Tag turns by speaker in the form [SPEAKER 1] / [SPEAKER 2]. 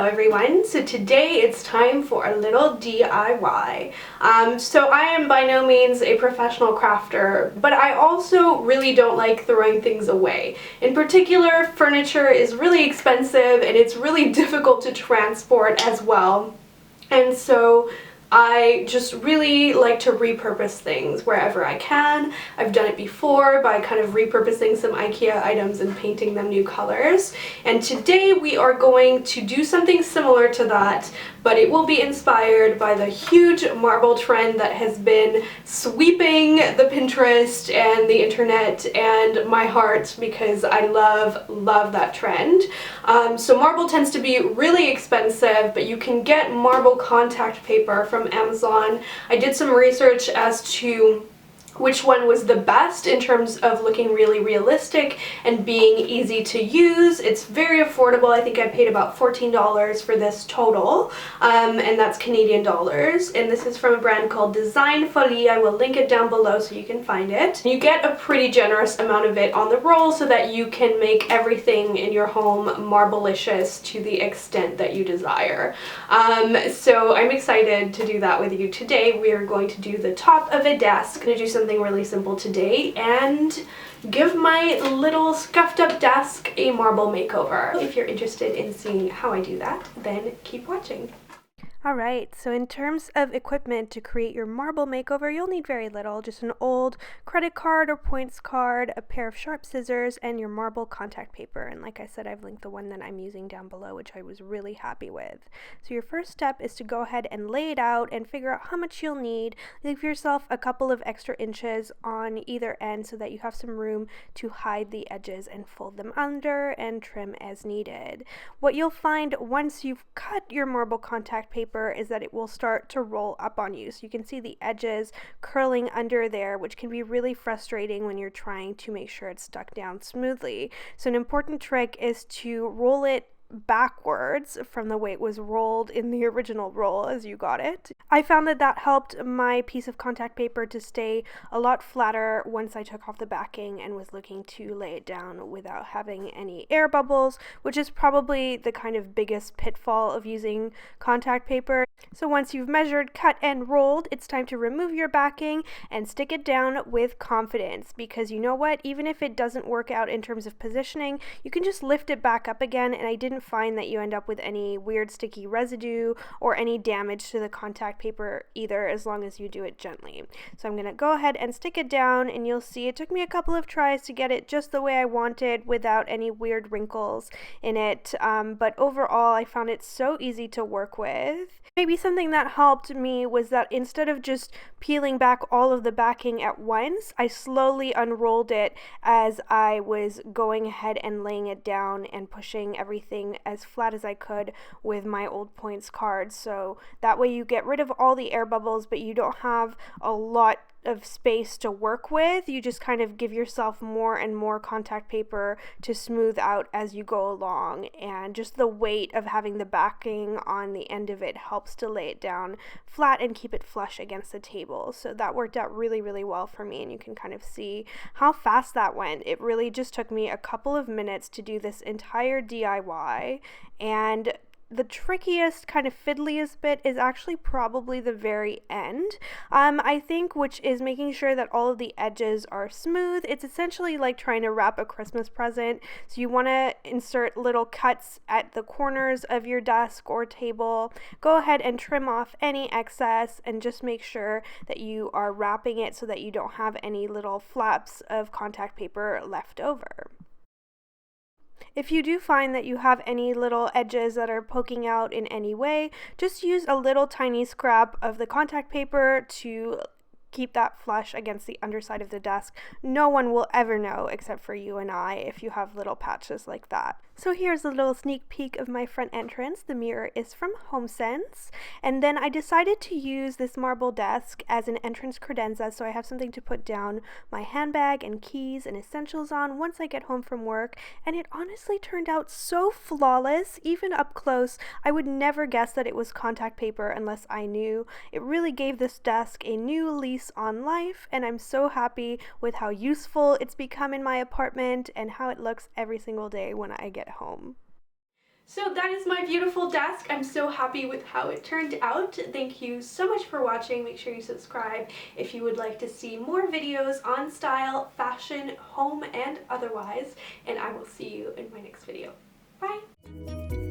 [SPEAKER 1] Hello everyone, so today it's time for a little DIY. So I am by no means a professional crafter, but I also really don't like throwing things away. In particular, furniture is really expensive and it's really difficult to transport as well. And so I just really like to repurpose things wherever I can. I've done it before by kind of repurposing some IKEA items and painting them new colors. And today we are going to do something similar to that, but it will be inspired by the huge marble trend that has been sweeping the Pinterest and the internet and my heart because I love that trend. So marble tends to be really expensive, but you can get marble contact paper from Amazon. I did some research as to which one was the best in terms of looking really realistic and being easy to use. It's very affordable. I think I paid about $14 for this total, and that's Canadian dollars. And this is from a brand called Design Folie. I will link it down below so you can find it. You get a pretty generous amount of it on the roll so that you can make everything in your home marblicious to the extent that you desire. So I'm excited to do that with you today. We are going to do the top of a desk. I'm going to do something really simple today and give my little scuffed up desk a marble makeover. If you're interested in seeing how I do that, then keep watching. Alright, so in terms of equipment to create your marble makeover, you'll need very little, just an old credit card or points card, a pair of sharp scissors, and your marble contact paper. And like I said, I've linked the one that I'm using down below, which I was really happy with. So your first step is to go ahead and lay it out and figure out how much you'll need. Leave yourself a couple of extra inches on either end so that you have some room to hide the edges and fold them under and trim as needed. What you'll find once you've cut your marble contact paper is that it will start to roll up on you. So you can see the edges curling under there, which can be really frustrating when you're trying to make sure it's stuck down smoothly. So an important trick is to roll it backwards from the way it was rolled in the original roll as you got it. I found that that helped my piece of contact paper to stay a lot flatter once I took off the backing and was looking to lay it down without having any air bubbles, which is probably the kind of biggest pitfall of using contact paper. So once you've measured, cut, and rolled, it's time to remove your backing and stick it down with confidence, because you know what, even if it doesn't work out in terms of positioning, you can just lift it back up again, and I didn't find that you end up with any weird sticky residue or any damage to the contact paper either, as long as you do it gently. So I'm going to go ahead and stick it down, and you'll see it took me a couple of tries to get it just the way I wanted without any weird wrinkles in it, but overall I found it so easy to work with. Maybe something that helped me was that instead of just peeling back all of the backing at once, I slowly unrolled it as I was going ahead and laying it down and pushing everything as flat as I could with my old points card. So that way you get rid of all the air bubbles, but you don't have a lot of space to work with. You just kind of give yourself more and more contact paper to smooth out as you go along, and just the weight of having the backing on the end of it helps to lay it down flat and keep it flush against the table. So that worked out really well for me, and you can kind of see how fast that went. It really just took me a couple of minutes to do this entire DIY, and the trickiest, kind of fiddliest bit is actually probably the very end, I think, which is making sure that all of the edges are smooth. It's essentially like trying to wrap a Christmas present. So you want to insert little cuts at the corners of your desk or table. Go ahead and trim off any excess and just make sure that you are wrapping it so that you don't have any little flaps of contact paper left over. If you do find that you have any little edges that are poking out in any way, just use a little tiny scrap of the contact paper to keep that flush against the underside of the desk. No one will ever know except for you and I if you have little patches like that. So here's a little sneak peek of my front entrance. The mirror is from HomeSense, and then I decided to use this marble desk as an entrance credenza, so I have something to put down my handbag and keys and essentials on once I get home from work, and it honestly turned out so flawless. Even up close, I would never guess that it was contact paper unless I knew. It really gave this desk a new lease on life, and I'm so happy with how useful it's become in my apartment and how it looks every single day when I get home. So that is my beautiful desk. I'm so happy with how it turned out. Thank you so much for watching. Make sure you subscribe if you would like to see more videos on style, fashion, home, and otherwise. And I will see you in my next video. Bye!